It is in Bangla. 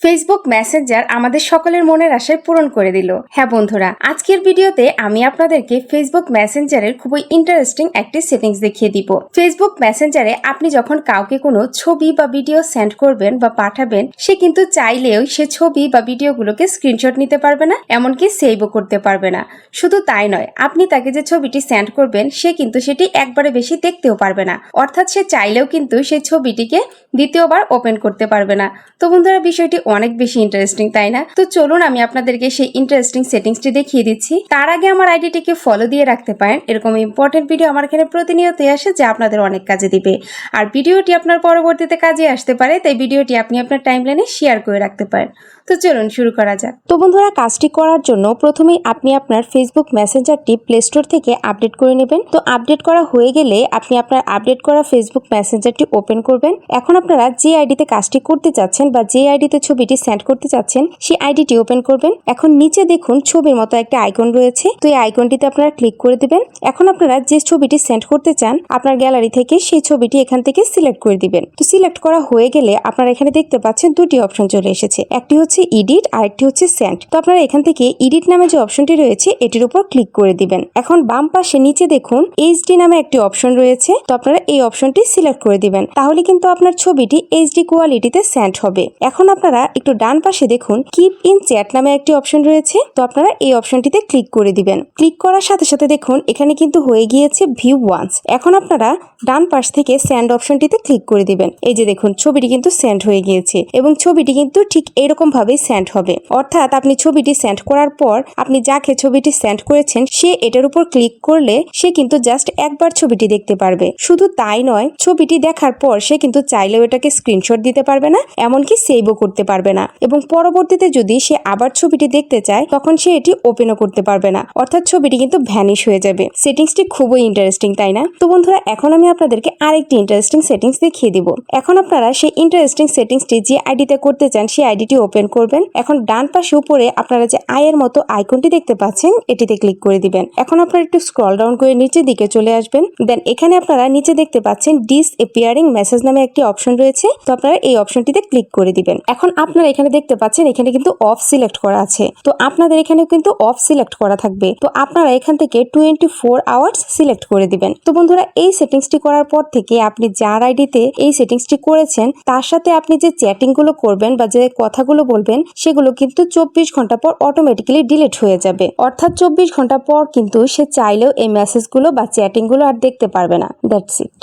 ফেসবুক মেসেঞ্জার আমাদের সকলের মনের আশায় পূরণ করে দিল। হ্যাঁ বন্ধুরা, আজকের ভিডিওতে আমি আপনাদেরকে ফেসবুক মেসেঞ্জারের খুবই ইন্টারেস্টিং একটি সেটিংস দেখিয়ে দিব। ফেসবুক মেসেঞ্জারে আপনি যখন কাউকে কোনো ছবি বা ভিডিও সেন্ড করবেন বা পাঠাবেন, সে কিন্তু চাইলেও সে ছবি বা ভিডিওগুলোকে স্ক্রিনশট নিতে পারবে না, এমনকি সেভও করতে পারবে না। শুধু তাই নয়, আপনি তাকে যে ছবিটি সেন্ড করবেন সে কিন্তু সেটি একবারে বেশি দেখতেও পারবে না, অর্থাৎ সে চাইলেও কিন্তু সেই ছবিটিকে দ্বিতীয়বার ওপেন করতে পারবে না। তো বন্ধুরা, বিষয়টি অনেক বেশি ইন্টারেস্টিং, তাই না? তো চলুন আমি আপনাদেরকে সেই ইন্টারেস্টিং সেটিংসটি দেখিয়ে দিচ্ছি। তার আগে আমার আইডিটিকে ফলো দিয়ে রাখতে পারেন, এরকম ইম্পর্টেন্ট ভিডিও আমার এখানে প্রতিনিয়তই আসে যা আপনাদের অনেক কাজে দিবে। আর ভিডিওটি আপনার পরবর্তীতে কাজে আসতে পারে, তাই ভিডিওটি আপনি আপনার টাইমলাইনে শেয়ার করে রাখতে পারেন। তো চলুন শুরু করা যাক। তো বন্ধুরা, কাজটি করার জন্য প্রথমেই আপনি আপনার ফেসবুক মেসেঞ্জারটি প্লে স্টোর থেকে আপডেট করে নেবেন। তো আপডেট করা হয়ে গেলে আপনি আপনার আপডেট করা ফেসবুক মেসেঞ্জারটি ওপেন করবেন। এখন আপনারা যে আইডিতে কাজটি করতে চাচ্ছেন বা যে আইডিতে ছবিটি সেন্ড করতে চাচ্ছেন সেই আইডিটি ওপেন করবেন। এখন নিচে দেখুন ছবির মতো একটা আইকন রয়েছে, তো এই আইকনটিতে আপনারা ক্লিক করে দিবেন। এখন আপনারা যে ছবিটি সেন্ড করতে চান আপনার গ্যালারি থেকে সেই ছবিটি এখান থেকে সিলেক্ট করে দিবেন। তো সিলেক্ট করা হয়ে গেলে আপনারা এখানে দেখতে পাচ্ছেন দুটি অপশন চলে এসেছে, একটি হচ্ছে এডিট আর একটি হচ্ছে সেন্ড। তো আপনারা এখান থেকে এডিট নামে যে অপশনটি রয়েছে এটির উপর ক্লিক করে দিবেন। এখন বাম পাশে নিচে দেখুন এইচডি নামে একটি অপশন রয়েছে, তো আপনারা এই অপশনটি সিলেক্ট করে দিবেন, তাহলে কিন্তু আপনার ছবিটি এইচডি কোয়ালিটিতে সেন্ড হবে। এখন আপনারা একটু ডান পাশে দেখুন কিপ ইন চ্যাট নামে একটি অপশন রয়েছে, তো আপনারা এই অপশনটিতে ক্লিক করে দিবেন। ক্লিক করার সাথে সাথে দেখুন এখানে কিন্তু হয়ে গিয়েছে ভিউ ওয়ান্স। এখন আপনারা ডান পাশ থেকে সেন্ড অপশনটিতে ক্লিক করে দিবেন। এই যে দেখুন ছবিটি কিন্তু সেন্ড হয়ে গিয়েছে এবং ছবিটি কিন্তু ঠিক এরকম ভাবে সেন্ড হবে, অর্থাৎ আপনি ছবিটি সেন্ড করার পর আপনি যাকে ছবিটি সেন্ড করেছেন সে এটার উপর ক্লিক করলে সে কিন্তু জাস্ট একবার ছবিটি দেখতে পারবে। শুধু তাই নয়, ছবিটি দেখার পর সে কিন্তু চাইলেও এটাকে স্ক্রিনশট দিতে পারবে না, এমনকি সেভও করতে পারবে না, এবং পরবর্তীতে যদি সে আবার ছবিটি দেখতে চায় তখন সে এটি ওপেনও করতে পারবে না, অর্থাৎ ছবিটি কিন্তু ভ্যানিশ হয়ে যাবে। সেটিংসটি খুবই ইন্টারেস্টিং, তাই না? তো বন্ধুরা, এখন আমি আপনাদেরকে আরেকটি ইন্টারেস্টিং সেটিংস দেখিয়ে দিব। এখন আপনারা সেই ইন্টারেস্টিং সেটিংসটি যে আইডিতে করতে চান সেই আইডিটি ওপেন করবেন। এখন ডান পাশে উপরে আপনারা যে আইয়ের মতো আইকনটি দেখতে পাচ্ছেন এটিতে ক্লিক করে দিবেন। এখন আপনারা একটু স্ক্রল ডাউন করে নিচের দিকে চলে আসবেন। দেন এখানে আপনারা নিচে দেখতে পাচ্ছেন ডিসঅ্যাপিয়ারিং মেসেজ নামে একটি অপশন রয়েছে, তো আপনারা এই অপশনটিতে ক্লিক করে দিবেন। এখন আপনারা এখানে দেখতে পাচ্ছেন এখানে কিন্তু অফ সিলেক্ট করা আছে, তো আপনাদের এখানে কিন্তু অফ সিলেক্ট করা থাকবে। তো আপনারা এখান থেকে 24 আওয়ার্স সিলেক্ট করে দিবেন। তো বন্ধুরা, এই সেটিংসটি করার পর থেকে আপনি যার আইডিতে এই সেটিংসটি করেছেন তার সাথে আপনি যে চ্যাটিং গুলো করবেন বা যে কথাগুলো বলবেন সেগুলো কিন্তু 24 ঘন্টা পর অটোমেটিক্যালি ডিলিট হয়ে যাবে, অর্থাৎ 24 ঘন্টা পর কিন্তু সে চাইলেও এই মেসেজগুলো বা চ্যাটিং গুলো আর দেখতে পারবে না। That's it.